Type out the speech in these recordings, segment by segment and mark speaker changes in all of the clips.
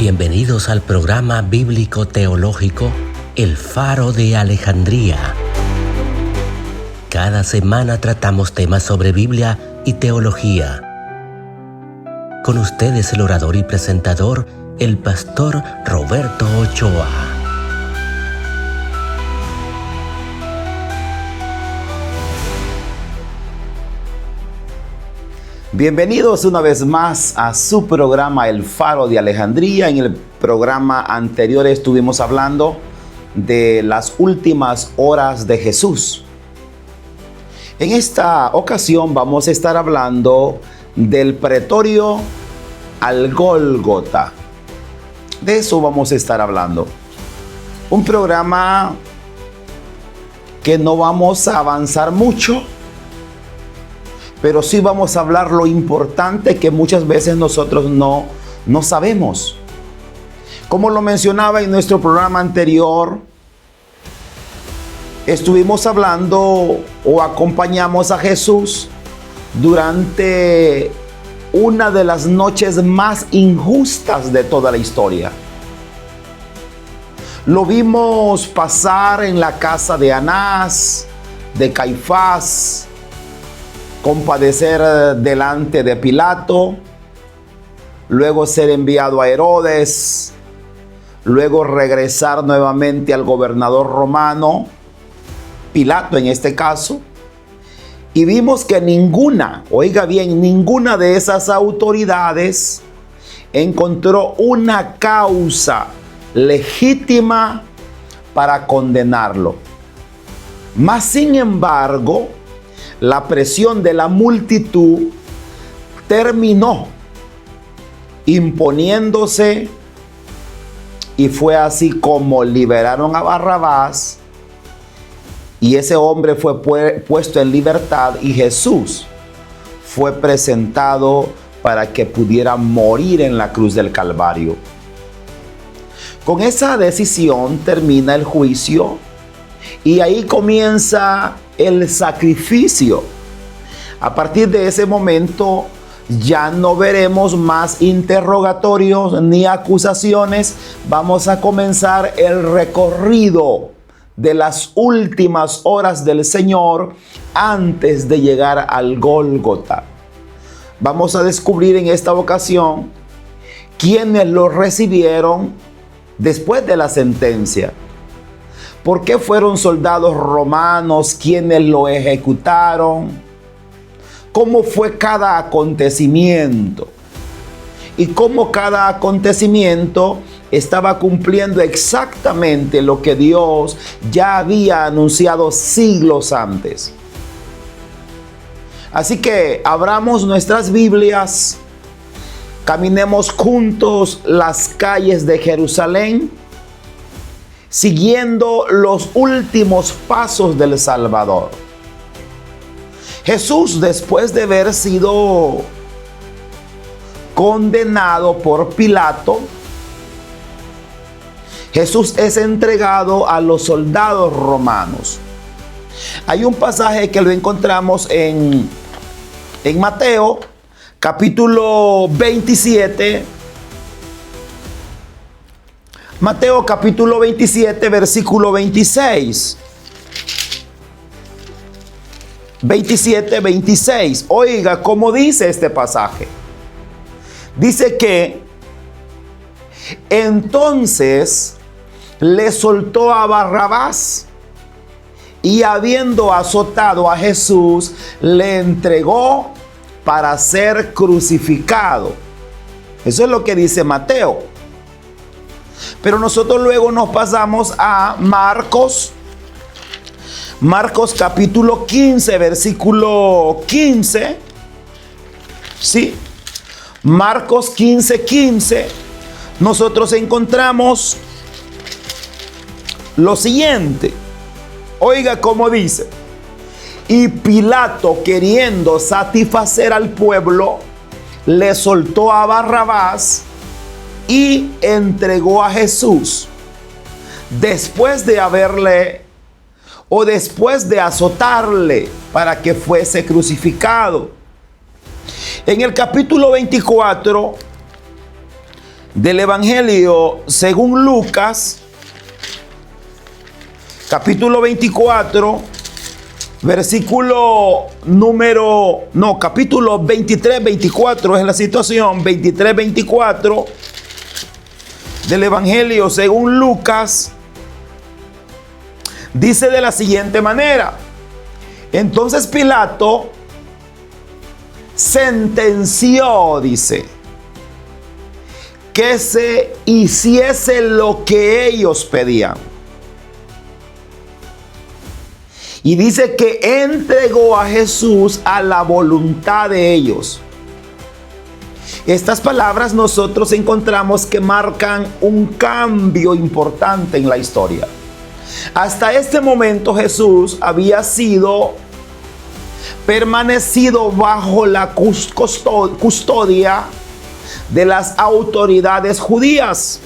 Speaker 1: Bienvenidos al programa bíblico teológico El Faro de Alejandría. Cada semana tratamos temas sobre Biblia y teología. Con ustedes el orador y presentador, el pastor Roberto Ochoa.
Speaker 2: Bienvenidos una vez más a su programa El Faro de Alejandría. En el programa anterior estuvimos hablando de las últimas horas de Jesús. En esta ocasión vamos a estar hablando del pretorio al Gólgota. De eso vamos a estar hablando. Un programa que no vamos a avanzar mucho, pero sí vamos a hablar lo importante que muchas veces nosotros no sabemos. Como lo mencionaba en nuestro programa anterior, estuvimos hablando o acompañamos a Jesús durante una de las noches más injustas de toda la historia. Lo vimos pasar en la casa de Anás, de Caifás, compadecer delante de Pilato, luego ser enviado a Herodes, luego regresar nuevamente al gobernador romano, Pilato en este caso, y vimos que ninguna de esas autoridades encontró una causa legítima para condenarlo. Mas, sin embargo, la presión de la multitud terminó imponiéndose, y fue así como liberaron a Barrabás, y ese hombre fue puesto en libertad, y Jesús fue presentado para que pudiera morir en la cruz del Calvario. Con esa decisión termina el juicio, y ahí comienza el sacrificio. A partir de ese momento ya no veremos más interrogatorios ni acusaciones. Vamos a comenzar el recorrido de las últimas horas del Señor antes de llegar al Gólgota. Vamos a descubrir en esta ocasión quiénes lo recibieron después de la sentencia. ¿Por qué fueron soldados romanos quienes lo ejecutaron? ¿Cómo fue cada acontecimiento? Y cómo cada acontecimiento estaba cumpliendo exactamente lo que Dios ya había anunciado siglos antes. Así que abramos nuestras Biblias, caminemos juntos las calles de Jerusalén, siguiendo los últimos pasos del Salvador. Jesús, después de haber sido condenado por Pilato, Jesús es entregado a los soldados romanos. Hay un pasaje que lo encontramos en Mateo, capítulo 27. Mateo capítulo 27, versículo 26. 27, 26. Oiga cómo dice este pasaje. Dice que entonces le soltó a Barrabás, y habiendo azotado a Jesús, le entregó para ser crucificado. Eso es lo que dice Mateo. Pero nosotros luego nos pasamos a Marcos capítulo 15, versículo 15. ¿Sí? Marcos 15, 15. Nosotros encontramos lo siguiente. Oiga cómo dice. Y Pilato, queriendo satisfacer al pueblo, le soltó a Barrabás y entregó a Jesús, después de azotarle para que fuese crucificado. En el capítulo 24 del Evangelio según Lucas, capítulo 24, capítulo 23, 24 es la situación, 23, 24 del Evangelio según Lucas, dice de la siguiente manera: entonces Pilato sentenció, dice, que se hiciese lo que ellos pedían. Y dice que entregó a Jesús a la voluntad de ellos. Estas palabras nosotros encontramos que marcan un cambio importante en la historia. Hasta este momento Jesús había permanecido bajo la custodia de las autoridades judías.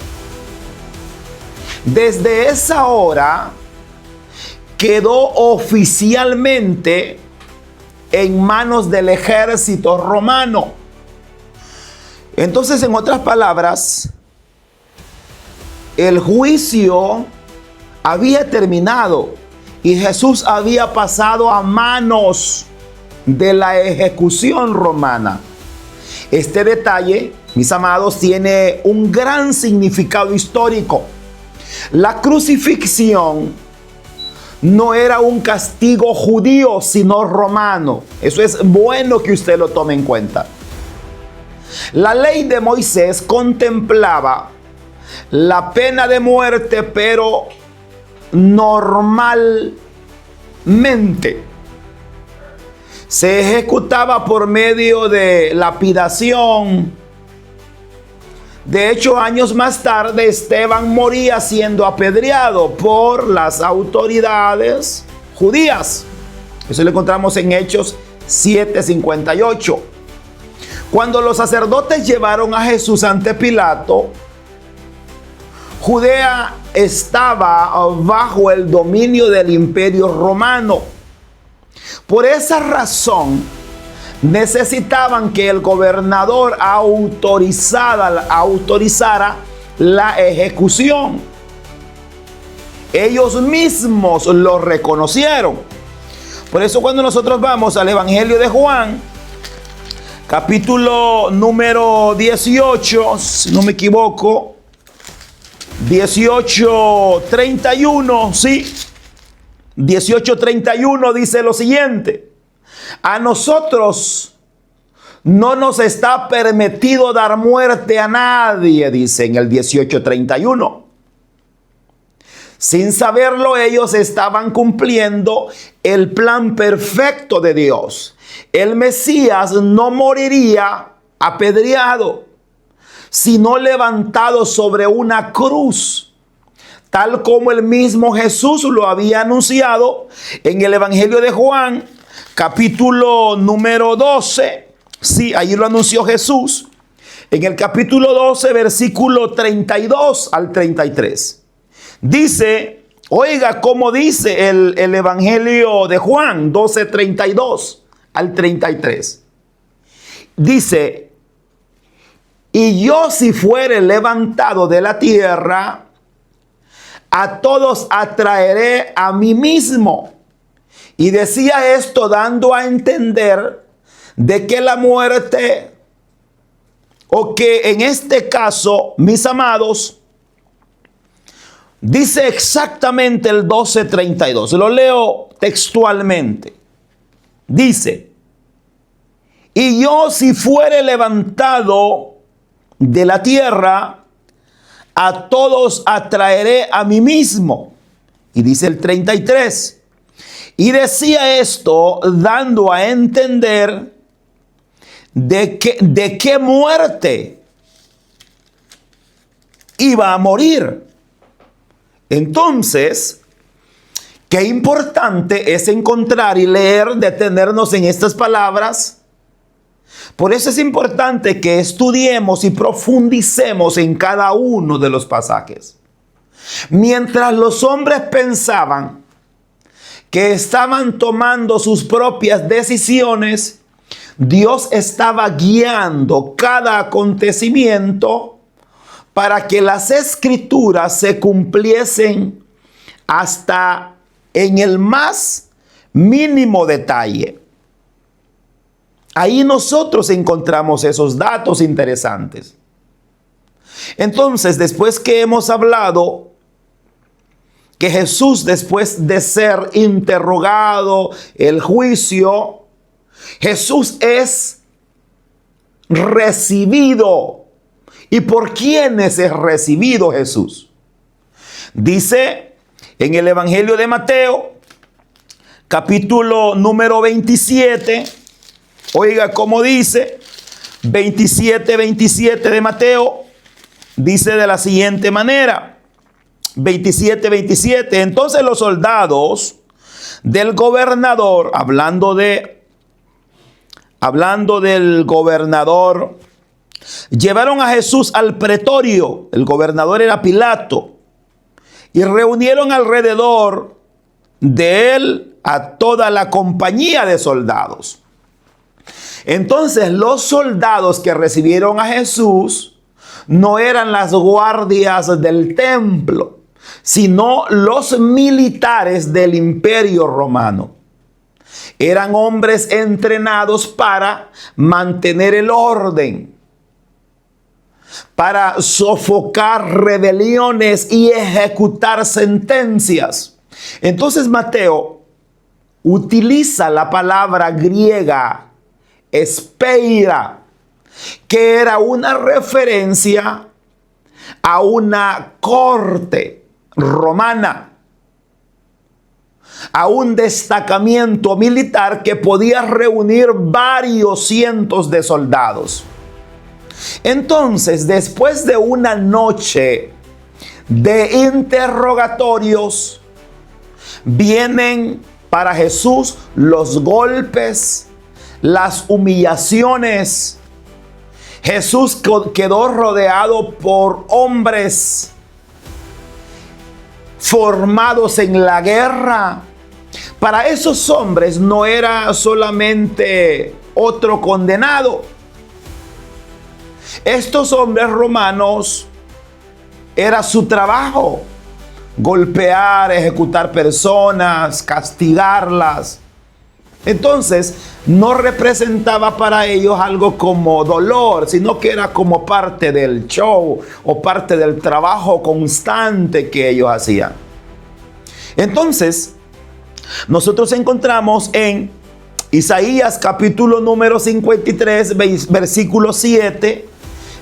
Speaker 2: Desde esa hora quedó oficialmente en manos del ejército romano. Entonces, en otras palabras, el juicio había terminado y Jesús había pasado a manos de la ejecución romana. Este detalle, mis amados, tiene un gran significado histórico. La crucifixión no era un castigo judío, sino romano. Eso es bueno que usted lo tome en cuenta. La ley de Moisés contemplaba la pena de muerte, pero normalmente se ejecutaba por medio de lapidación. De hecho, años más tarde, Esteban moría siendo apedreado por las autoridades judías. Eso lo encontramos en Hechos 7:58. Cuando los sacerdotes llevaron a Jesús ante Pilato, Judea estaba bajo el dominio del Imperio Romano. Por esa razón, necesitaban que el gobernador autorizara la ejecución. Ellos mismos lo reconocieron. Por eso, cuando nosotros vamos al Evangelio de Juan, capítulo número 18, si no me equivoco, 18:31, sí, 18:31 dice lo siguiente: a nosotros no nos está permitido dar muerte a nadie, dice en el 18:31. Sin saberlo, ellos estaban cumpliendo el plan perfecto de Dios. El Mesías no moriría apedreado, sino levantado sobre una cruz, tal como el mismo Jesús lo había anunciado en el Evangelio de Juan, capítulo número 12. Sí, allí lo anunció Jesús. En el capítulo 12, versículo 32 al 33. Dice, oiga cómo dice el Evangelio de Juan 12, 32 al 33. Dice: y yo, si fuere levantado de la tierra, a todos atraeré a mí mismo. Y decía esto dando a entender de que la muerte, o que en este caso, mis amados, dice exactamente el 12:32. Lo leo textualmente. Dice: y yo, si fuere levantado de la tierra, a todos atraeré a mí mismo. Y dice el 33. Y decía esto dando a entender de qué muerte iba a morir. Entonces, qué importante es encontrar y leer, detenernos en estas palabras. Por eso es importante que estudiemos y profundicemos en cada uno de los pasajes. Mientras los hombres pensaban que estaban tomando sus propias decisiones, Dios estaba guiando cada acontecimiento para que las escrituras se cumpliesen hasta en el más mínimo detalle. Ahí nosotros encontramos esos datos interesantes. Entonces, después que hemos hablado que Jesús, después de ser interrogado, el juicio, Jesús es recibido. ¿Y por quiénes es recibido Jesús? Dice en el Evangelio de Mateo, capítulo número 27, oiga cómo dice, 27 de Mateo, dice de la siguiente manera, 27. Entonces los soldados del gobernador, hablando del gobernador, llevaron a Jesús al pretorio. El gobernador era Pilato. Y reunieron alrededor de él a toda la compañía de soldados. Entonces los soldados que recibieron a Jesús no eran las guardias del templo, sino los militares del Imperio Romano. Eran hombres entrenados para mantener el orden, para sofocar rebeliones y ejecutar sentencias. Entonces Mateo utiliza la palabra griega espeira, que era una referencia a una corte romana, a un destacamento militar que podía reunir varios cientos de soldados. Entonces, después de una noche de interrogatorios, vienen para Jesús los golpes, las humillaciones. Jesús quedó rodeado por hombres formados en la guerra. Para esos hombres no era solamente otro condenado. Estos hombres romanos era su trabajo: golpear, ejecutar personas, castigarlas. Entonces, no representaba para ellos algo como dolor, sino que era como parte del show o parte del trabajo constante que ellos hacían. Entonces, nosotros encontramos en Isaías capítulo número 53, versículo 7,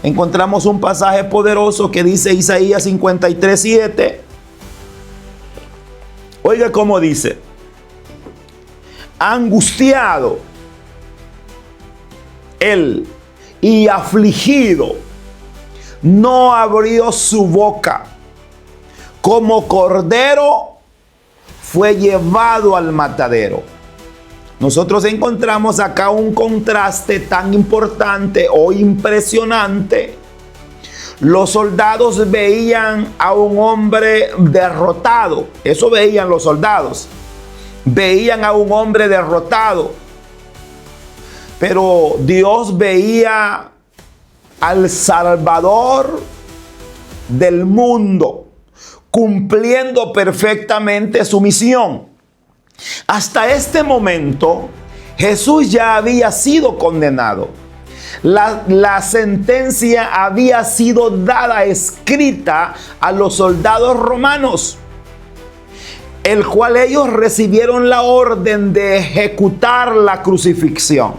Speaker 2: encontramos un pasaje poderoso que dice Isaías 53, 7. Oiga cómo dice: angustiado él y afligido, no abrió su boca. Como cordero fue llevado al matadero. Nosotros encontramos acá un contraste tan importante o impresionante. Los soldados veían a un hombre derrotado. Eso veían los soldados. Veían a un hombre derrotado. Pero Dios veía al Salvador del mundo cumpliendo perfectamente su misión. Hasta este momento, Jesús ya había sido condenado. La sentencia había sido dada, escrita a los soldados romanos, el cual ellos recibieron la orden de ejecutar la crucifixión.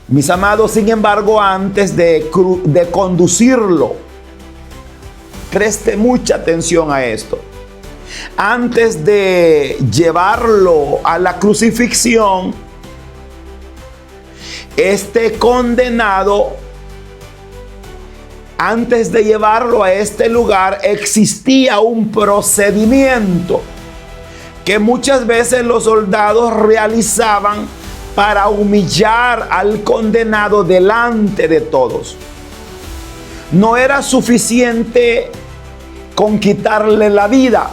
Speaker 2: Mis amados, sin embargo, antes de conducirlo, preste mucha atención a esto. Antes de llevarlo a la crucifixión, este condenado, antes de llevarlo a este lugar, existía un procedimiento que muchas veces los soldados realizaban para humillar al condenado delante de todos. No era suficiente con quitarle la vida.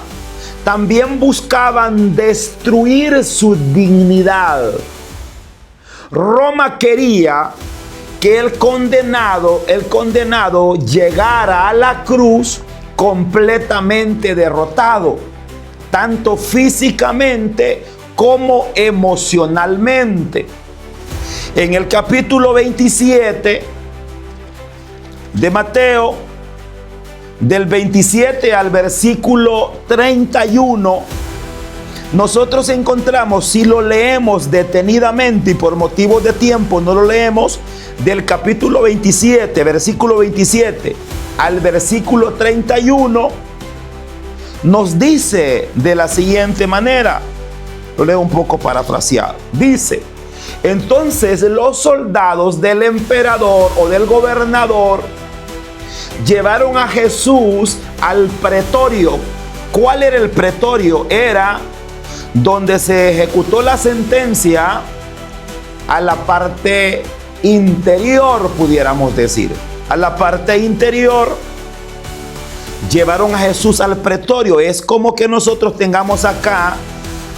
Speaker 2: También buscaban destruir su dignidad. Roma quería que el condenado llegara a la cruz completamente derrotado, tanto físicamente como emocionalmente. En el capítulo 27 de Mateo, del 27 al versículo 31, nosotros encontramos, si lo leemos detenidamente y por motivos de tiempo no lo leemos, del capítulo 27, versículo 27 al versículo 31, nos dice de la siguiente manera, lo leo un poco parafraseado, dice: entonces los soldados del emperador o del gobernador llevaron a Jesús al pretorio. ¿Cuál era el pretorio? Era donde se ejecutó la sentencia, a la parte interior, pudiéramos decir. A la parte interior llevaron a Jesús al pretorio. Es como que nosotros tengamos acá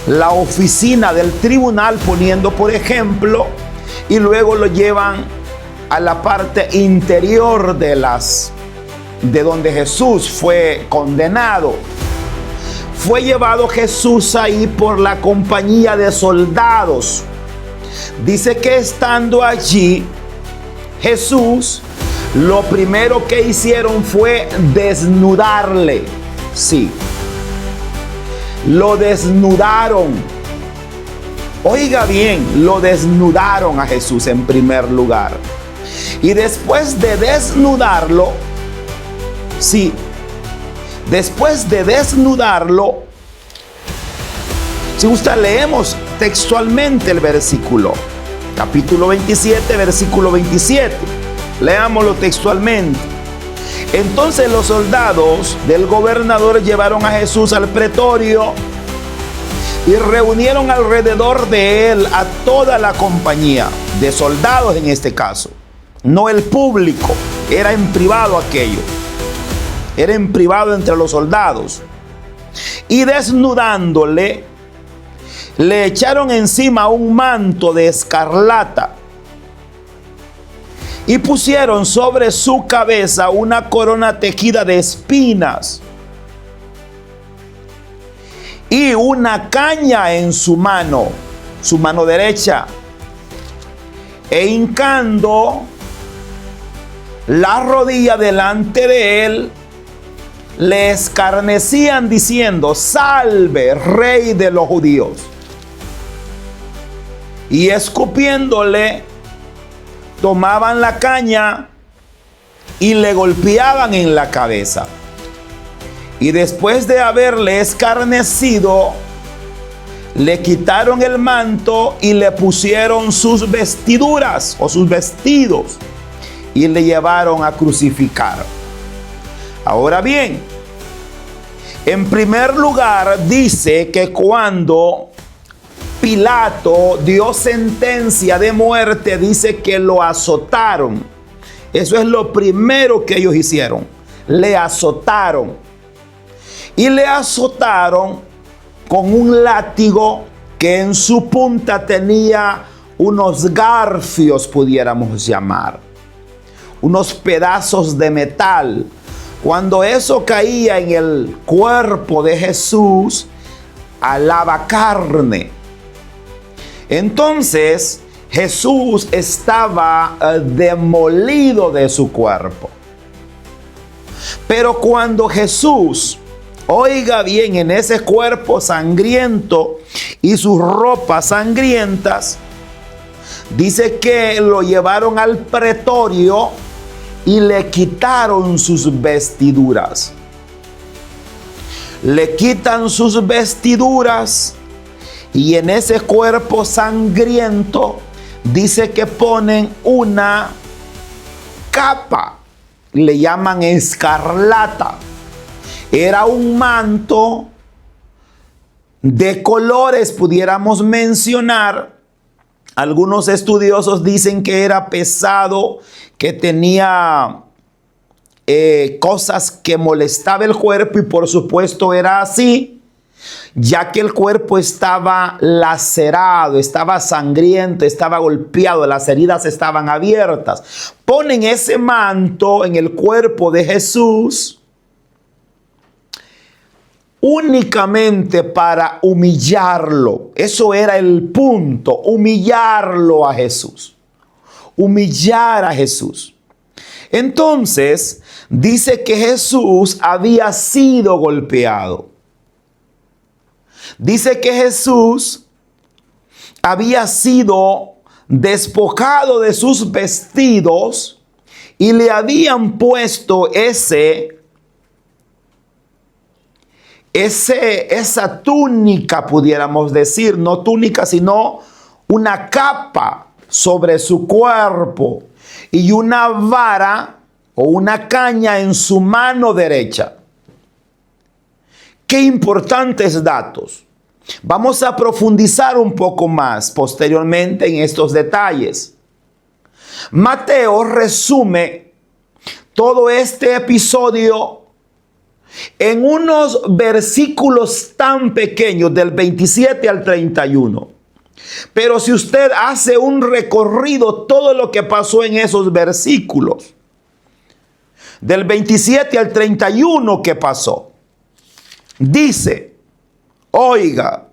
Speaker 2: la oficina del tribunal, poniendo por ejemplo, y luego lo llevan a la parte interior de donde Jesús fue condenado. Fue llevado Jesús ahí por la compañía de soldados. Dice que estando allí, Jesús, lo primero que hicieron fue desnudarle. Sí, lo desnudaron. Oiga bien, lo desnudaron a Jesús en primer lugar. Y después de desnudarlo, sí, después de desnudarlo, si gusta leemos textualmente el versículo, capítulo 27, versículo 27. Leámoslo textualmente. Entonces los soldados del gobernador llevaron a Jesús al pretorio y reunieron alrededor de él a toda la compañía de soldados, en este caso, no el público, era en privado aquello. Era en privado entre los soldados. Y desnudándole, le echaron encima un manto de escarlata y pusieron sobre su cabeza una corona tejida de espinas y una caña en su mano derecha, e hincando la rodilla delante de él, le escarnecían diciendo: salve, rey de los judíos. Y escupiéndole, tomaban la caña y le golpeaban en la cabeza. Y después de haberle escarnecido, le quitaron el manto y le pusieron sus vestiduras o sus vestidos y le llevaron a crucificar. Ahora bien, en primer lugar dice que cuando Pilato dio sentencia de muerte, dice que lo azotaron. Eso es lo primero que ellos hicieron. Le azotaron. Y le azotaron con un látigo que en su punta tenía unos garfios, pudiéramos llamar. Unos pedazos de metal. Cuando eso caía en el cuerpo de Jesús, alaba carne. Entonces Jesús estaba demolido de su cuerpo. Pero cuando Jesús, oiga bien, en ese cuerpo sangriento y sus ropas sangrientas, dice que lo llevaron al pretorio y le quitaron sus vestiduras. Le quitan sus vestiduras y en ese cuerpo sangriento dice que ponen una capa, le llaman escarlata. Era un manto de colores, pudiéramos mencionar. Algunos estudiosos dicen que era pesado, que tenía cosas que molestaba el cuerpo, y por supuesto era así. ya que el cuerpo estaba lacerado, estaba sangriento, estaba golpeado, las heridas estaban abiertas. Ponen ese manto en el cuerpo de Jesús únicamente para humillarlo. Eso era el punto, humillarlo a Jesús. Humillar a Jesús. Entonces, dice que Jesús había sido golpeado. Dice que Jesús había sido despojado de sus vestidos y le habían puesto esa túnica, pudiéramos decir, no túnica, sino una capa sobre su cuerpo y una vara o una caña en su mano derecha. Qué importantes datos. Vamos a profundizar un poco más posteriormente en estos detalles. Mateo resume todo este episodio en unos versículos tan pequeños, del 27 al 31. Pero si usted hace un recorrido, todo lo que pasó en esos versículos, del 27 al 31, ¿qué pasó? Dice, oiga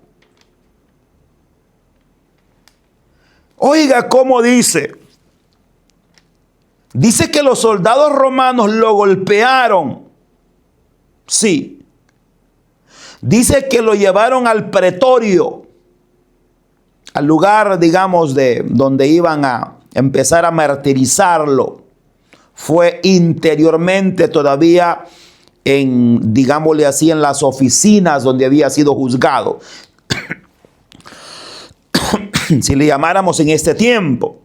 Speaker 2: cómo dice. Dice que los soldados romanos lo golpearon. Sí. Dice que lo llevaron al pretorio, al lugar, digamos, de donde iban a empezar a martirizarlo. Fue interiormente todavía digámosle así, en las oficinas donde había sido juzgado. Si le llamáramos en este tiempo.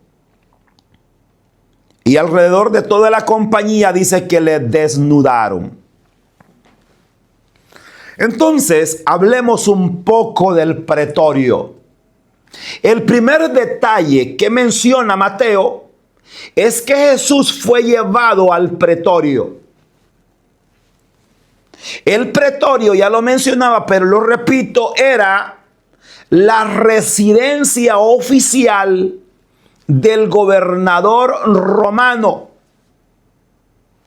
Speaker 2: Y alrededor de toda la compañía dice que le desnudaron. Entonces, hablemos un poco del pretorio. El primer detalle que menciona Mateo es que Jesús fue llevado al pretorio. El pretorio, ya lo mencionaba, pero lo repito, era la residencia oficial del gobernador romano,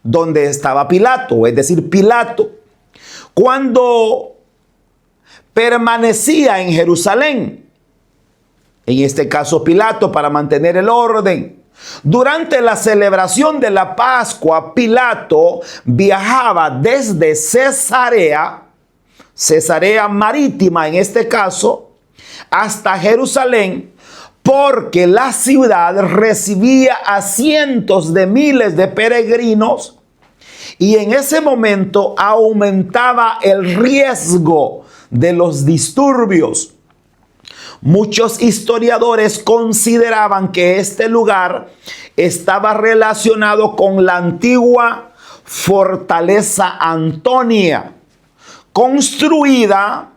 Speaker 2: donde estaba Pilato, es decir, Pilato. Cuando permanecía en Jerusalén, en este caso Pilato, para mantener el orden. Durante la celebración de la Pascua, Pilato viajaba desde Cesarea Marítima en este caso, hasta Jerusalén, porque la ciudad recibía a cientos de miles de peregrinos y en ese momento aumentaba el riesgo de los disturbios. Muchos historiadores consideraban que este lugar estaba relacionado con la antigua fortaleza Antonia, construida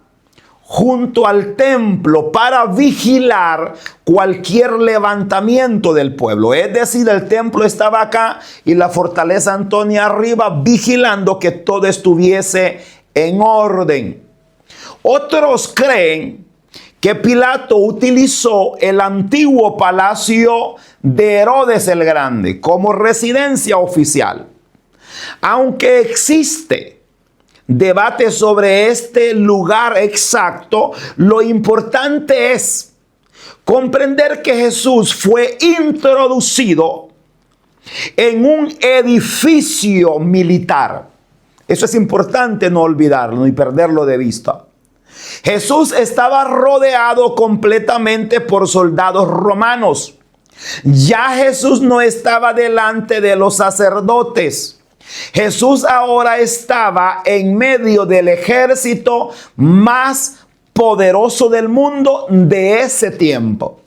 Speaker 2: junto al templo para vigilar cualquier levantamiento del pueblo. Es decir, el templo estaba acá y la fortaleza Antonia arriba, vigilando que todo estuviese en orden. Otros creen que Pilato utilizó el antiguo palacio de Herodes el Grande como residencia oficial. Aunque existe debate sobre este lugar exacto, lo importante es comprender que Jesús fue introducido en un edificio militar. Eso es importante no olvidarlo ni perderlo de vista. Jesús estaba rodeado completamente por soldados romanos. Ya Jesús no estaba delante de los sacerdotes. Jesús ahora estaba en medio del ejército más poderoso del mundo de ese tiempo.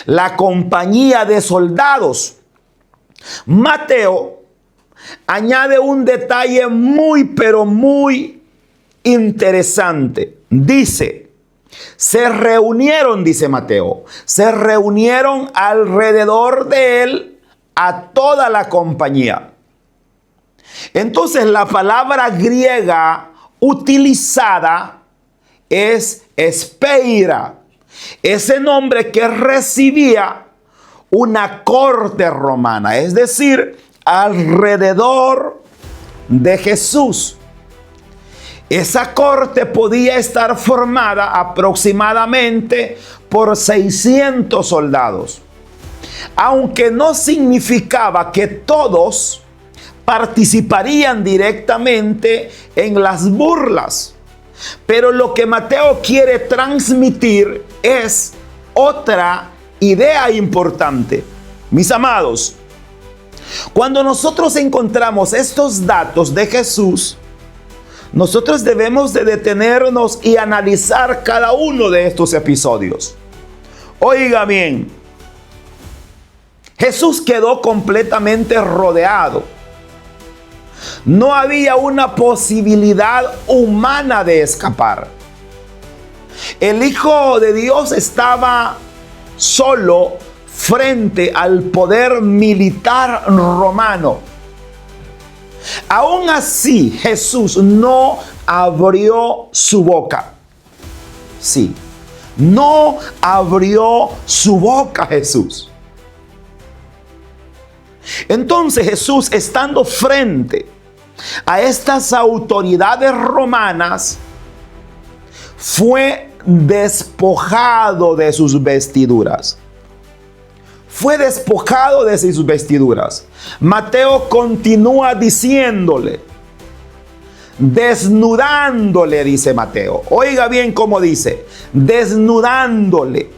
Speaker 2: La compañía de soldados. Mateo añade un detalle muy, pero muy interesante. Dice, se reunieron, dice Mateo, se reunieron alrededor de él a toda la compañía. Entonces la palabra griega utilizada es espeira, ese nombre que recibía una corte romana, es decir, alrededor de Jesús. Esa corte podía estar formada aproximadamente por 600 soldados, aunque no significaba que todos participarían directamente en las burlas. Pero lo que Mateo quiere transmitir es otra idea importante. Mis amados, cuando nosotros encontramos estos datos de Jesús, nosotros debemos de detenernos y analizar cada uno de estos episodios. Oiga bien, Jesús quedó completamente rodeado. No había una posibilidad humana de escapar. El Hijo de Dios estaba solo frente al poder militar romano. Aún así, Jesús no abrió su boca. Sí, no abrió su boca Jesús. Entonces Jesús, estando frente a estas autoridades romanas, fue despojado de sus vestiduras. Fue despojado de sus vestiduras. Mateo continúa diciéndole, desnudándole, dice Mateo. Oiga bien cómo dice, desnudándole.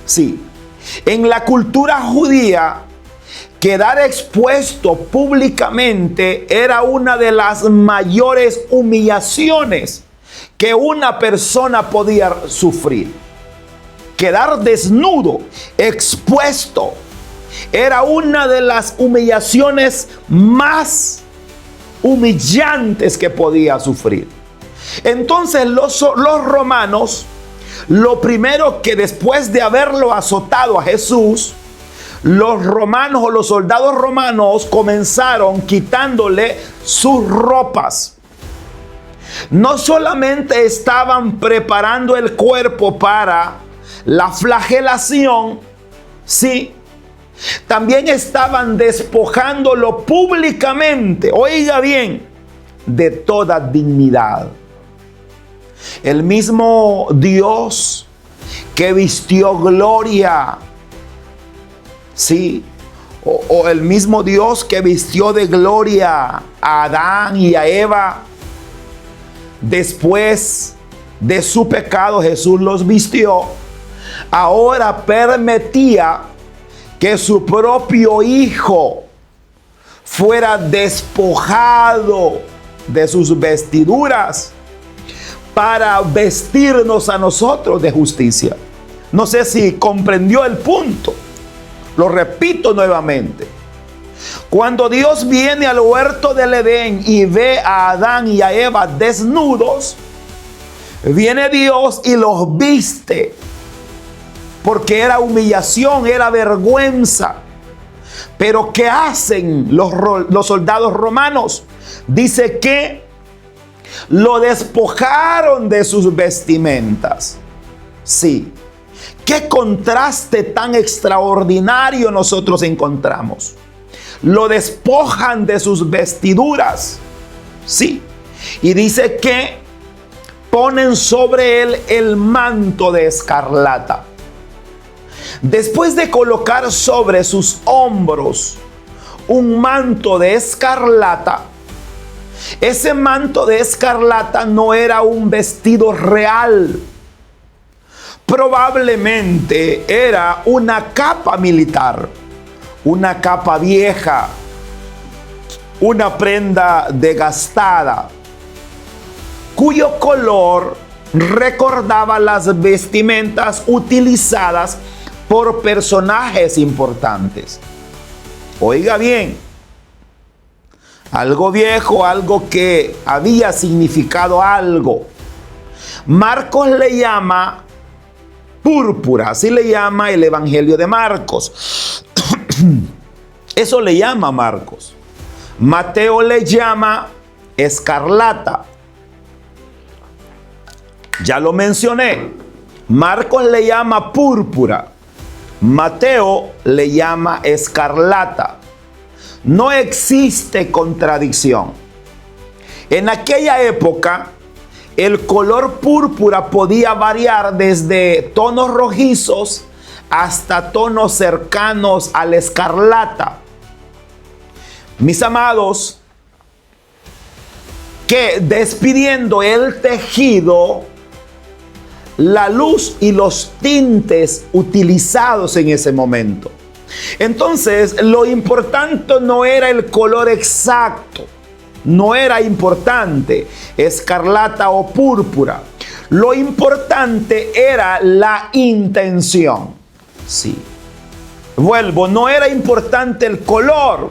Speaker 2: Sí, en la cultura judía, quedar expuesto públicamente era una de las mayores humillaciones que una persona podía sufrir. Quedar desnudo, expuesto, era una de las humillaciones más humillantes que podía sufrir. Entonces los romanos, lo primero que después de haberlo azotado a Jesús, los romanos o los soldados romanos comenzaron quitándole sus ropas. No solamente estaban preparando el cuerpo para la flagelación, sí, también estaban despojándolo públicamente, oiga bien, de toda dignidad. El mismo Dios que vistió gloria, sí, o el mismo Dios que vistió de gloria a Adán y a Eva, después de su pecado Jesús los vistió, ahora permitía que su propio Hijo fuera despojado de sus vestiduras para vestirnos a nosotros de justicia. No sé si comprendió el punto. Lo repito nuevamente. Cuando Dios viene al huerto del Edén y ve a Adán y a Eva desnudos, viene Dios y los viste, porque era humillación, era vergüenza. Pero ¿qué hacen los soldados romanos? Dice que lo despojaron de sus vestimentas. Sí. ¿Qué contraste tan extraordinario nosotros encontramos? Lo despojan de sus vestiduras. Sí. Y dice que ponen sobre él el manto de escarlata. Después de colocar sobre sus hombros un manto de escarlata, ese manto de escarlata no era un vestido real. Probablemente era una capa militar, una capa vieja, una prenda desgastada, cuyo color recordaba las vestimentas utilizadas por personajes importantes. Oiga bien, algo viejo, algo que había significado algo. Marcos le llama púrpura, así le llama el Evangelio de Marcos. Eso le llama Marcos. Mateo le llama escarlata. Ya lo mencioné. Marcos le llama púrpura. Mateo le llama escarlata. No existe contradicción. En aquella época, el color púrpura podía variar desde tonos rojizos hasta tonos cercanos al escarlata. Mis amados, que despidiendo el tejido, la luz y los tintes utilizados en ese momento. Entonces, lo importante no era el color exacto, no era importante escarlata o púrpura. Lo importante era la intención. Sí. Vuelvo, no era importante el color,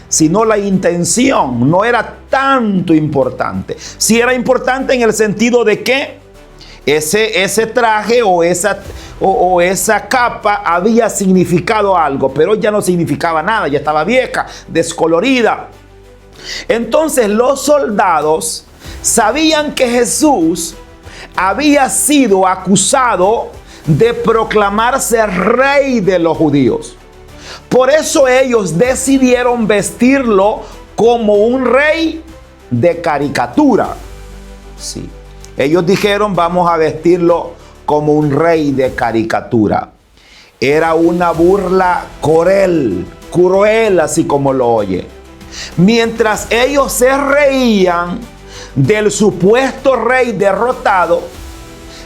Speaker 2: sino la intención. No era tanto importante. Sí era importante en el sentido de que ese traje o esa capa había significado algo, pero ya no significaba nada, ya estaba vieja, descolorida. Entonces los soldados sabían que Jesús había sido acusado de proclamarse rey de los judíos. Por eso ellos decidieron vestirlo como un rey de caricatura. Sí. Ellos dijeron, vamos a vestirlo como un rey de caricatura. Era una burla cruel, así como lo oye. Mientras ellos se reían del supuesto rey derrotado,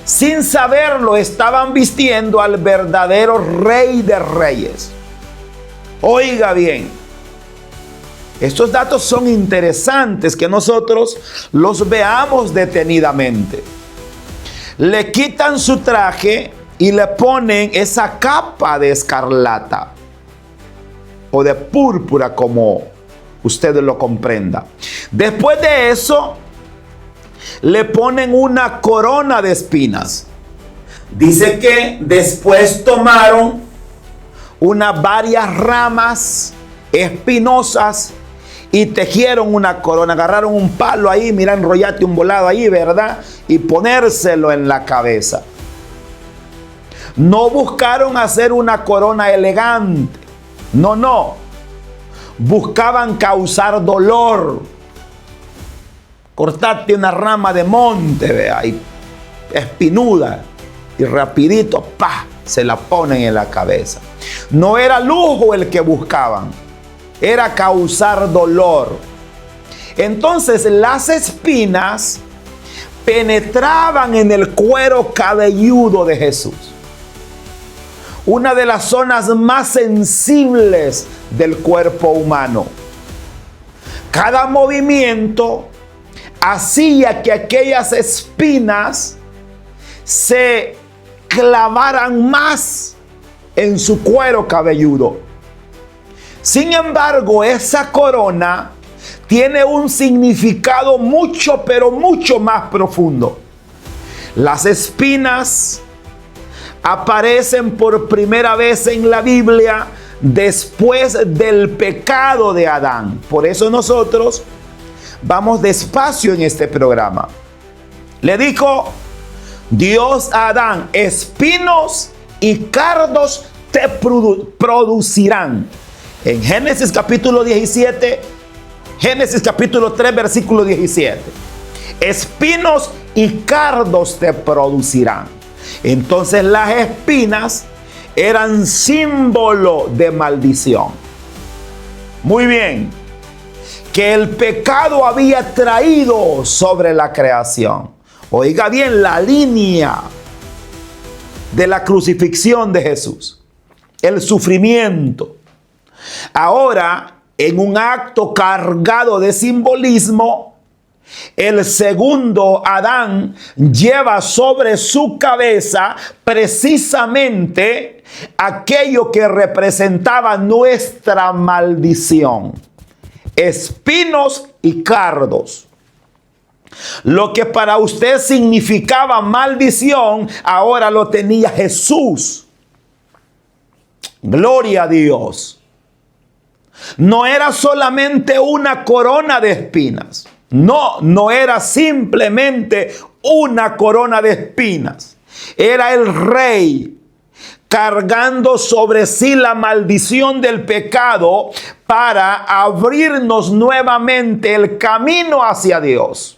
Speaker 2: sin saberlo estaban vistiendo al verdadero rey de reyes. Oiga bien, estos datos son interesantes, que nosotros los veamos detenidamente. Le quitan su traje y le ponen esa capa de escarlata o de púrpura, como usted lo comprenda. Después de eso, le ponen una corona de espinas. Dice que después tomaron varias ramas espinosas y tejieron una corona. Agarraron un palo ahí, mira, enrollate un volado ahí, ¿verdad? Y ponérselo en la cabeza. No buscaron hacer una corona elegante. No. Buscaban causar dolor. Cortate una rama de monte, vea, y espinuda, y rapidito, se la ponen en la cabeza. No era lujo el que buscaban, era causar dolor. Entonces las espinas penetraban en el cuero cabelludo de Jesús, una de las zonas más sensibles del cuerpo humano. Cada movimiento hacía que aquellas espinas se clavaran más en su cuero cabelludo. Sin embargo, esa corona tiene un significado mucho, pero mucho más profundo. Las espinas aparecen por primera vez en la Biblia después del pecado de Adán. Por eso nosotros vamos despacio en este programa. Le dijo Dios a Adán: espinos y cardos te producirán. En Génesis capítulo 17, Génesis capítulo 3, versículo 17. Espinos y cardos te producirán. Entonces las espinas eran símbolo de maldición. Muy bien. Que el pecado había traído sobre la creación. Oiga bien la línea de la crucifixión de Jesús. El sufrimiento. Ahora, en un acto cargado de simbolismo, el segundo Adán lleva sobre su cabeza precisamente aquello que representaba nuestra maldición. Espinos y cardos. Lo que para usted significaba maldición, ahora lo tenía Jesús. Gloria a Dios. No era solamente una corona de espinas. No era simplemente una corona de espinas. Era el rey cargando sobre sí la maldición del pecado para abrirnos nuevamente el camino hacia Dios.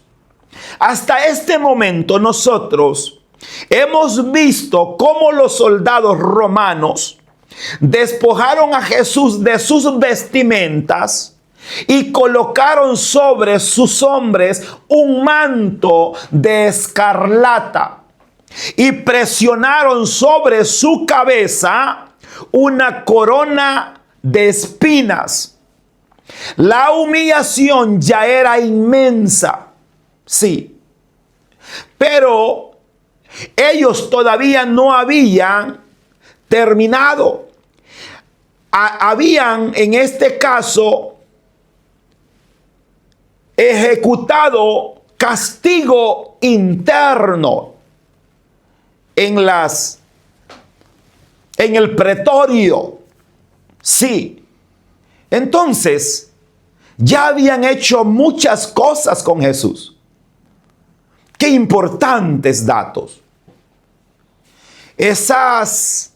Speaker 2: Hasta este momento nosotros hemos visto cómo los soldados romanos despojaron a Jesús de sus vestimentas y colocaron sobre sus hombres un manto de escarlata y presionaron sobre su cabeza una corona de espinas. La humillación ya era inmensa, sí, pero ellos todavía no habían terminado. Habían en este caso ejecutado castigo interno en el pretorio. Sí. Entonces, ya habían hecho muchas cosas con Jesús. Qué importantes datos. Esas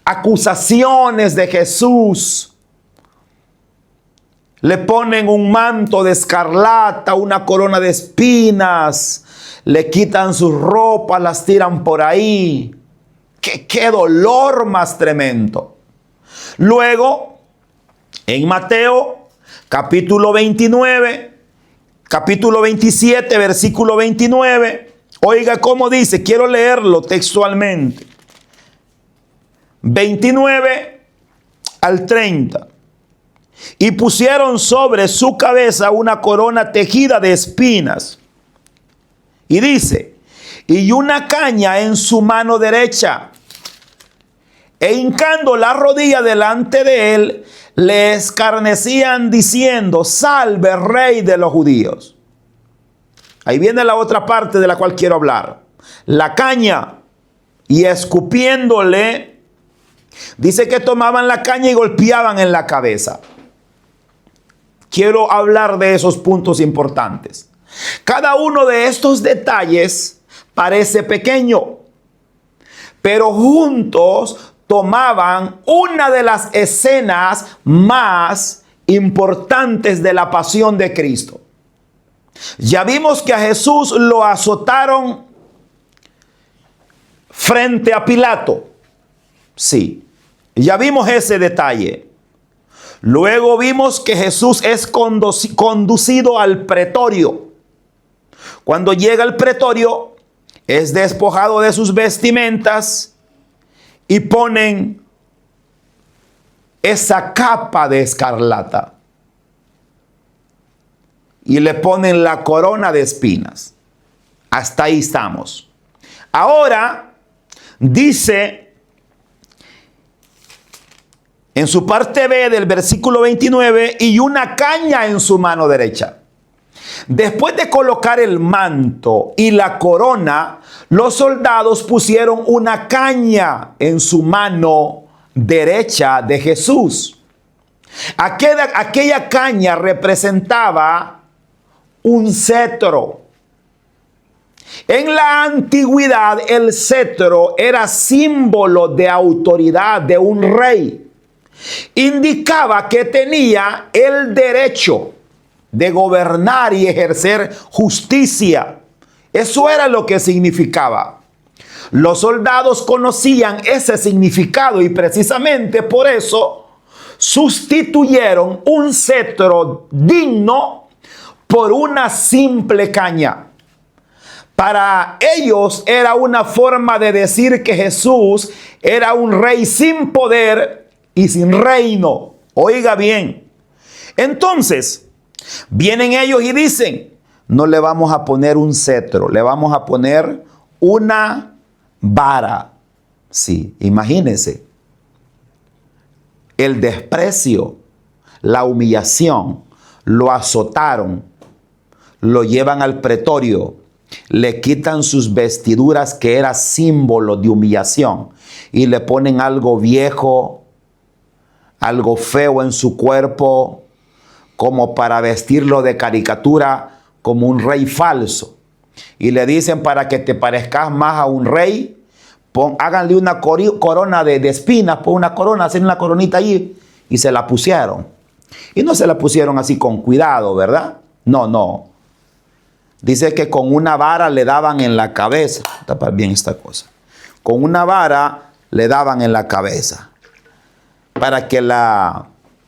Speaker 2: acusaciones de Jesús. Le ponen un manto de escarlata, una corona de espinas, le quitan sus ropas, las tiran por ahí. ¡Qué dolor más tremendo! Luego, en Mateo, capítulo 29, capítulo 27, versículo 29, oiga cómo dice, quiero leerlo textualmente. 29 al 30. Y pusieron sobre su cabeza una corona tejida de espinas. Y dice, y una caña en su mano derecha. E hincando la rodilla delante de él, le escarnecían diciendo, salve, rey de los judíos. Ahí viene la otra parte de la cual quiero hablar. La caña. Y escupiéndole, dice que tomaban la caña y golpeaban en la cabeza. Quiero hablar de esos puntos importantes. Cada uno de estos detalles parece pequeño, pero juntos tomaban una de las escenas más importantes de la pasión de Cristo. Ya vimos que a Jesús lo azotaron frente a Pilato. Sí, ya vimos ese detalle. Luego vimos que Jesús es conducido al pretorio. Cuando llega al pretorio, es despojado de sus vestimentas y ponen esa capa de escarlata. Y le ponen la corona de espinas. Hasta ahí estamos. Ahora dice en su parte B del versículo 29, y una caña en su mano derecha. Después de colocar el manto y la corona, los soldados pusieron una caña en su mano derecha de Jesús. Aquella caña representaba un cetro. En la antigüedad, el cetro era símbolo de autoridad de un rey. Indicaba que tenía el derecho de gobernar y ejercer justicia. Eso era lo que significaba. Los soldados conocían ese significado y precisamente por eso sustituyeron un cetro digno por una simple caña. Para ellos era una forma de decir que Jesús era un rey sin poder y sin reino. Oiga bien. Entonces, vienen ellos y dicen, no le vamos a poner un cetro, le vamos a poner una vara. Sí, imagínense. El desprecio, la humillación, lo azotaron, lo llevan al pretorio, le quitan sus vestiduras que era símbolo de humillación y le ponen algo viejo, algo feo en su cuerpo, como para vestirlo de caricatura, como un rey falso. Y le dicen, para que te parezcas más a un rey, háganle una corona de espinas, pon una corona, hacen una coronita allí, y se la pusieron. Y no se la pusieron así con cuidado, ¿verdad? No, no. Dice que con una vara le daban en la cabeza. Tapar bien esta cosa. Con una vara le daban en la cabeza. Para que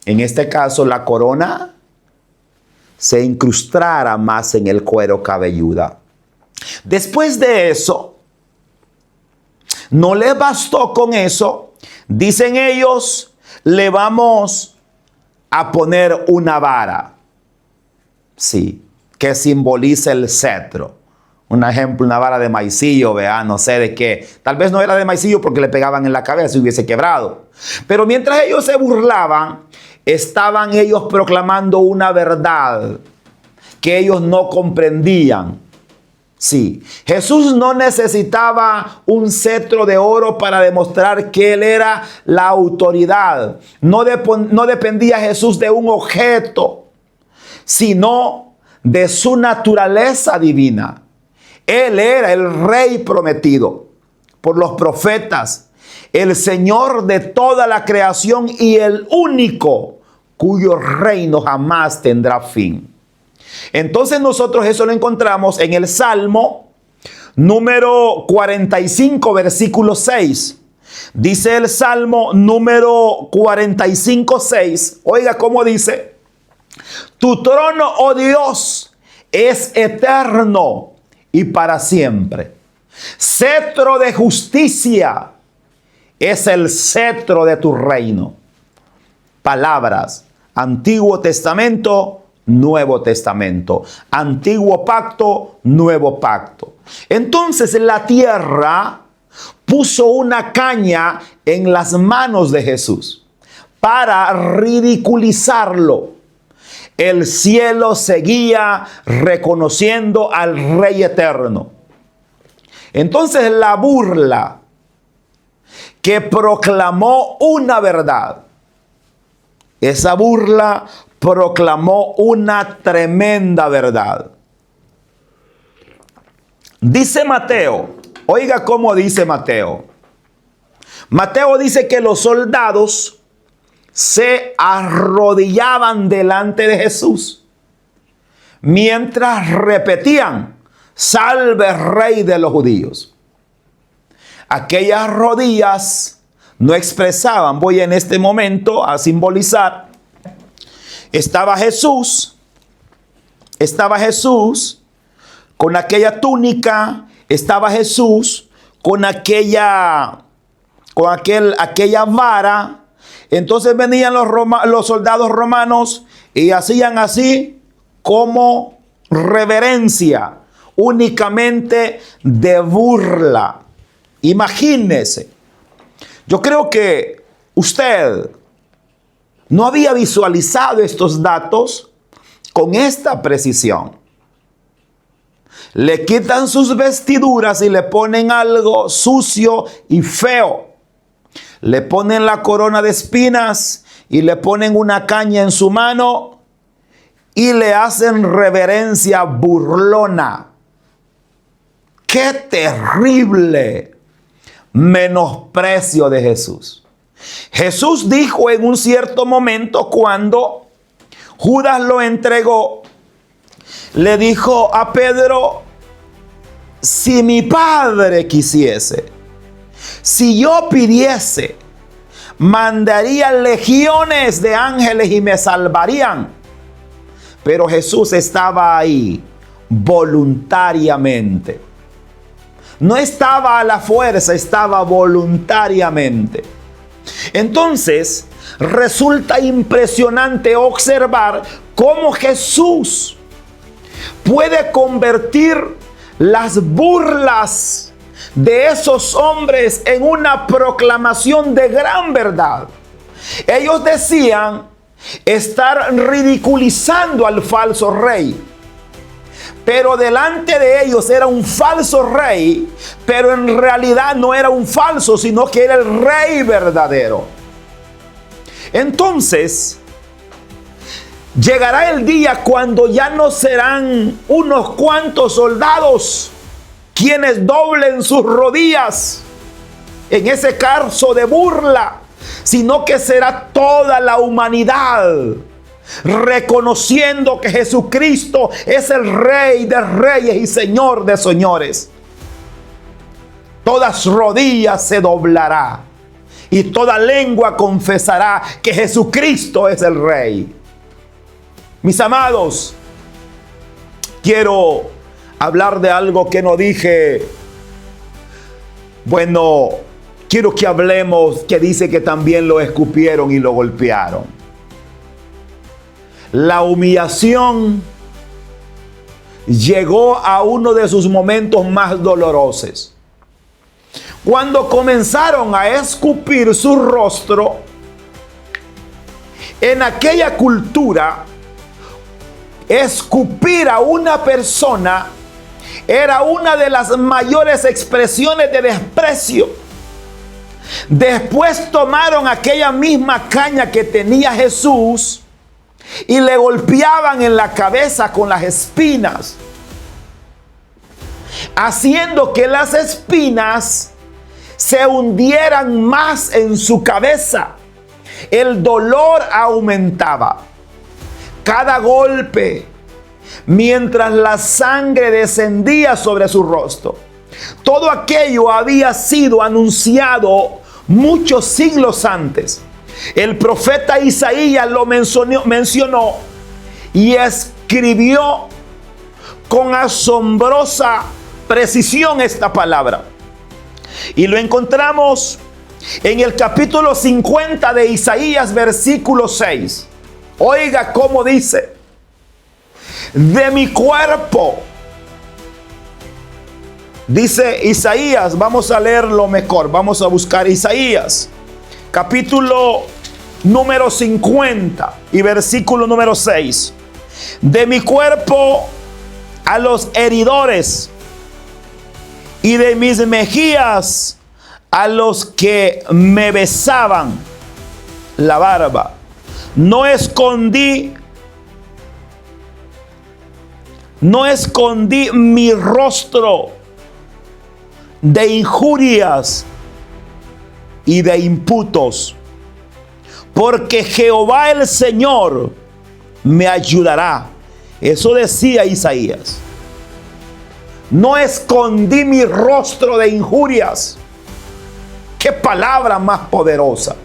Speaker 2: en este caso, la corona se incrustara más en el cuero cabelludo. Después de eso, no les bastó con eso. Dicen ellos, le vamos a poner una vara. Sí, que simboliza el cetro. Un ejemplo, una vara de maicillo, vea, no sé de qué. Tal vez no era de maicillo porque le pegaban en la cabeza y hubiese quebrado. Pero mientras ellos se burlaban, estaban ellos proclamando una verdad que ellos no comprendían. Sí, Jesús no necesitaba un cetro de oro para demostrar que Él era la autoridad. No dependía Jesús de un objeto, sino de su naturaleza divina. Él era el rey prometido por los profetas, el Señor de toda la creación y el único cuyo reino jamás tendrá fin. Entonces nosotros eso lo encontramos en el Salmo número 45, versículo 6. Dice el Salmo número 45, 6. Oiga cómo dice: tu trono, oh Dios, es eterno y para siempre. Cetro de justicia es el cetro de tu reino. Palabras, Antiguo Testamento, Nuevo Testamento. Antiguo pacto, nuevo pacto. Entonces la tierra puso una caña en las manos de Jesús para ridiculizarlo. El cielo seguía reconociendo al Rey eterno. Entonces la burla que proclamó una verdad, esa burla proclamó una tremenda verdad. Dice Mateo, oiga cómo dice Mateo. Mateo dice que los soldados se arrodillaban delante de Jesús mientras repetían: salve Rey de los judíos. Aquellas rodillas no expresaban, voy en este momento a simbolizar. Estaba Jesús con aquella túnica, estaba Jesús con aquella vara. Entonces venían los soldados romanos y hacían así como reverencia, únicamente de burla. Imagínese, yo creo que usted no había visualizado estos datos con esta precisión. Le quitan sus vestiduras y le ponen algo sucio y feo. Le ponen la corona de espinas y le ponen una caña en su mano y le hacen reverencia burlona. ¡Qué terrible menosprecio de Jesús! Jesús dijo en un cierto momento, cuando Judas lo entregó, le dijo a Pedro: si mi Padre quisiese, si yo pidiese, mandaría legiones de ángeles y me salvarían. Pero Jesús estaba ahí voluntariamente. No estaba a la fuerza, estaba voluntariamente. Entonces, resulta impresionante observar cómo Jesús puede convertir las burlas de esos hombres en una proclamación de gran verdad. Ellos decían estar ridiculizando al falso rey, pero delante de ellos era un falso rey, pero en realidad no era un falso, sino que era el rey verdadero. Entonces, Llegará el día cuando ya no serán unos cuantos soldados quienes doblen sus rodillas en ese carso de burla, sino que será toda la humanidad reconociendo que Jesucristo es el Rey de reyes y Señor de señores. Todas rodillas se doblará y toda lengua confesará que Jesucristo es el Rey. Mis amados, quiero hablar de algo que no dije. Bueno, quiero que hablemos que dice que también lo escupieron y lo golpearon. La humillación llegó a uno de sus momentos más dolorosos. Cuando comenzaron a escupir su rostro, en aquella cultura, escupir a una persona era una de las mayores expresiones de desprecio. Después tomaron aquella misma caña que tenía Jesús y le golpeaban en la cabeza con las espinas, haciendo que las espinas se hundieran más en su cabeza. El dolor aumentaba. Cada golpe, mientras la sangre descendía sobre su rostro. Todo aquello había sido anunciado muchos siglos antes. El profeta Isaías lo mencionó y escribió con asombrosa precisión esta palabra. Y lo encontramos en el capítulo 50 de Isaías, versículo 6. Oiga cómo dice: de mi cuerpo, dice Isaías. Vamos a leerlo mejor, vamos a buscar Isaías, capítulo número 50 y versículo número 6. De mi cuerpo a los heridores, y de mis mejillas a los que me besaban la barba. No escondí mi rostro de injurias y de imputos, porque Jehová el Señor me ayudará. Eso decía Isaías. No escondí mi rostro de injurias. ¡Qué palabra más poderosa!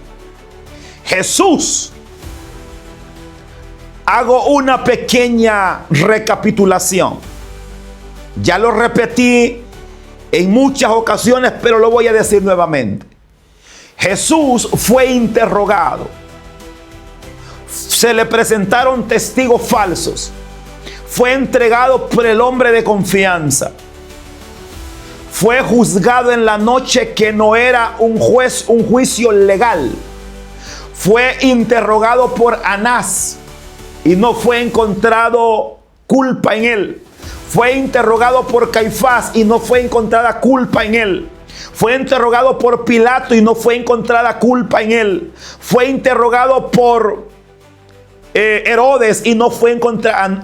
Speaker 2: Jesús, hago una pequeña recapitulación. Ya lo repetí en muchas ocasiones, pero lo voy a decir nuevamente. Jesús fue interrogado. Se le presentaron testigos falsos. Fue entregado por el hombre de confianza. Fue juzgado en la noche que no era un juicio legal. Fue interrogado por Anás y no fue encontrado culpa en él. Fue interrogado por Caifás y no fue encontrada culpa en él. Fue interrogado por Pilato y no fue encontrada culpa en él. Fue interrogado por Herodes y no fue encontrado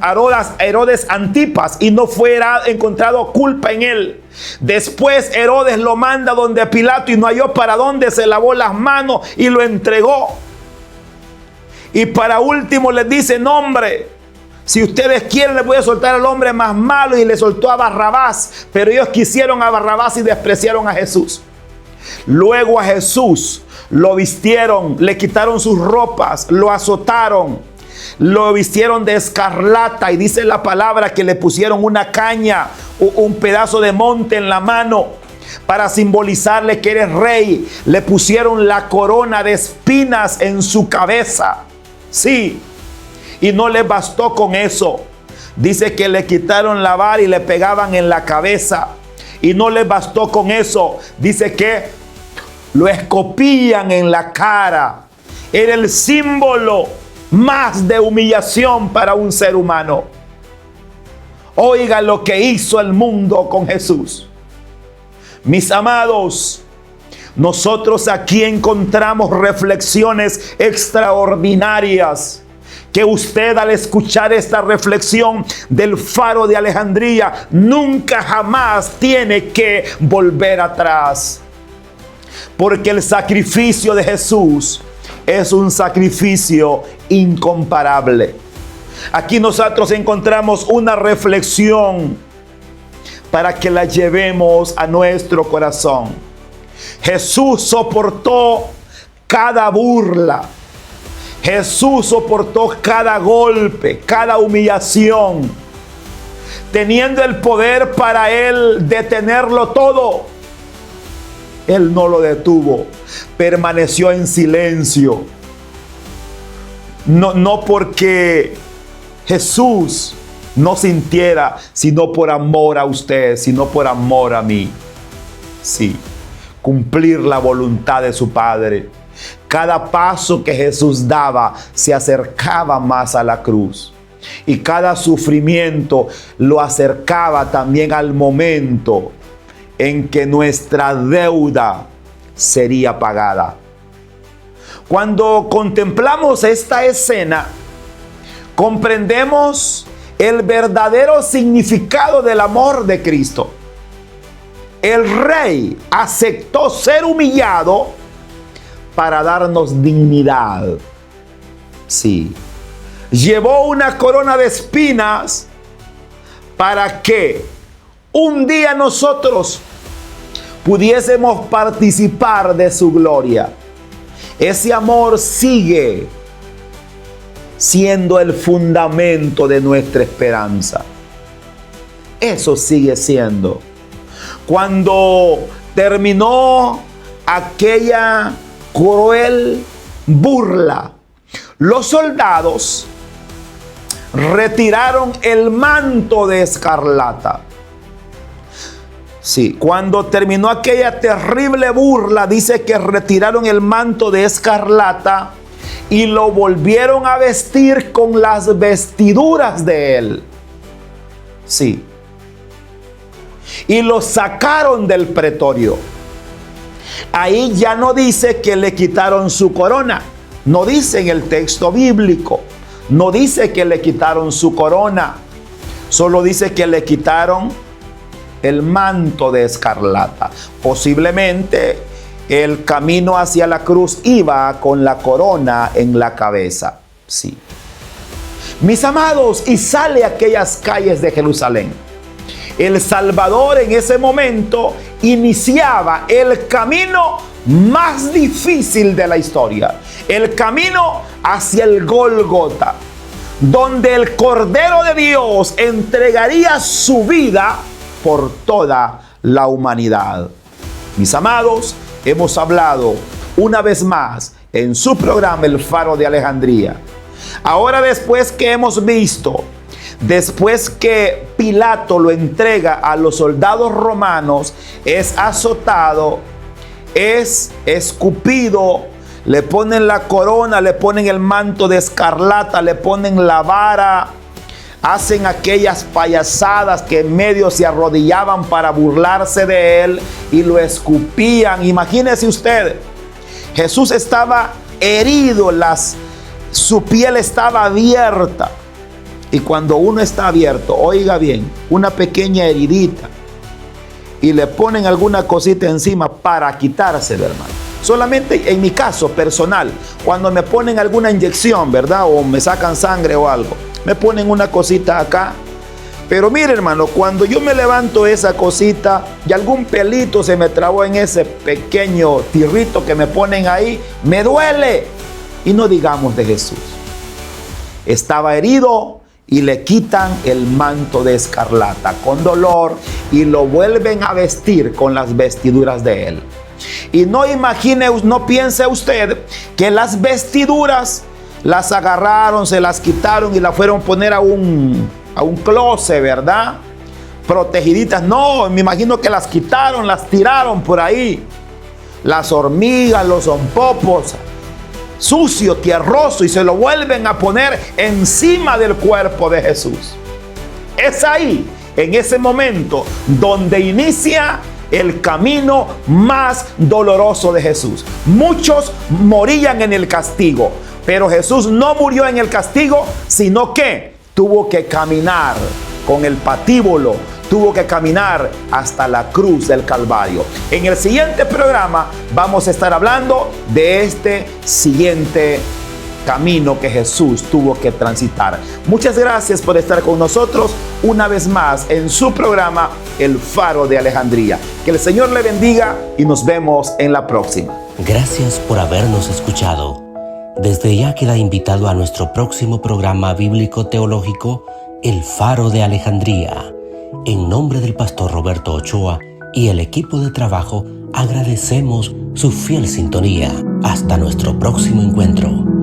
Speaker 2: Herodes Antipas y no fue encontrado culpa en él. Después Herodes lo manda donde Pilato y no halló para dónde, se lavó las manos y lo entregó. Y para último les dice: no, hombre, si ustedes quieren les voy a soltar al hombre más malo, y le soltó a Barrabás. Pero ellos quisieron a Barrabás y despreciaron a Jesús. Luego a Jesús lo vistieron, le quitaron sus ropas, lo azotaron, lo vistieron de escarlata, y dice la palabra que le pusieron una caña, un pedazo de monte en la mano para simbolizarle que eres rey. Le pusieron la corona de espinas en su cabeza. Sí, y no les bastó con eso. Dice que le quitaron la vara y le pegaban en la cabeza. Y no les bastó con eso. Dice que lo escupían en la cara. Era el símbolo más de humillación para un ser humano. Oiga lo que hizo el mundo con Jesús. Mis amados, nosotros aquí encontramos reflexiones extraordinarias que usted, al escuchar esta reflexión del Faro de Alejandría, nunca jamás tiene que volver atrás. Porque el sacrificio de Jesús es un sacrificio incomparable. Aquí nosotros encontramos una reflexión para que la llevemos a nuestro corazón. Jesús soportó cada burla. Jesús soportó cada golpe, cada humillación, teniendo el poder para él detenerlo todo. Él no lo detuvo, permaneció en silencio. No porque Jesús no sintiera, sino por amor a usted, sino por amor a mí. Sí, cumplir la voluntad de su Padre. Cada paso que Jesús daba se acercaba más a la cruz. Y cada sufrimiento lo acercaba también al momento en que nuestra deuda sería pagada. Cuando contemplamos esta escena, comprendemos el verdadero significado del amor de Cristo. El Rey aceptó ser humillado para darnos dignidad. Sí. Llevó una corona de espinas para que un día nosotros pudiésemos participar de su gloria. Ese amor sigue siendo el fundamento de nuestra esperanza. Eso sigue siendo. Cuando terminó aquella cruel burla, los soldados retiraron el manto de escarlata. Sí, cuando terminó aquella terrible burla, dice que retiraron el manto de escarlata y lo volvieron a vestir con las vestiduras de él. Sí. Y lo sacaron del pretorio. Ahí ya no dice que le quitaron su corona. No dice en el texto bíblico. No dice que le quitaron su corona. Solo dice que le quitaron el manto de escarlata. Posiblemente el camino hacia la cruz iba con la corona en la cabeza. Sí. Mis amados, y sale a aquellas calles de Jerusalén. El Salvador en ese momento iniciaba el camino más difícil de la historia. El camino hacia el Gólgota, donde el Cordero de Dios entregaría su vida por toda la humanidad. Mis amados, hemos hablado una vez más en su programa El Faro de Alejandría. Ahora, después que hemos visto, después que Pilato lo entrega a los soldados romanos, es azotado, es escupido, le ponen la corona, le ponen el manto de escarlata, le ponen la vara, hacen aquellas payasadas que en medio se arrodillaban para burlarse de él y lo escupían. Imagínese usted, Jesús estaba herido, su piel estaba abierta. Y cuando uno está abierto, oiga bien, una pequeña heridita, y le ponen alguna cosita encima para quitárselo, hermano. Solamente en mi caso personal, cuando me ponen alguna inyección, ¿verdad? O me sacan sangre o algo, me ponen una cosita acá. Pero mire, hermano, cuando yo me levanto esa cosita y algún pelito se me trabó en ese pequeño tirrito que me ponen ahí, me duele. Y no digamos de Jesús. Estaba herido y le quitan el manto de escarlata con dolor y lo vuelven a vestir con las vestiduras de él. Y no imagine, no piense usted que las vestiduras las agarraron, se las quitaron y las fueron a poner a un closet, ¿verdad? Protegiditas. No, me imagino que las quitaron, las tiraron por ahí. Las hormigas, los zompopos, sucio, tierroso, y se lo vuelven a poner encima del cuerpo de Jesús. Es ahí, en ese momento, donde inicia el camino más doloroso de Jesús. Muchos morían en el castigo, Pero Jesús no murió en el castigo, sino que tuvo que caminar con el patíbulo, tuvo que caminar hasta la cruz del Calvario. En el siguiente programa vamos a estar hablando de este siguiente camino que Jesús tuvo que transitar. Muchas gracias por estar con nosotros una vez más en su programa El Faro de Alejandría. Que el Señor le bendiga y nos vemos en la próxima.
Speaker 1: Gracias por habernos escuchado. Desde ya queda invitado a nuestro próximo programa bíblico teológico, El Faro de Alejandría. En nombre del pastor Roberto Ochoa y el equipo de trabajo, agradecemos su fiel sintonía. Hasta nuestro próximo encuentro.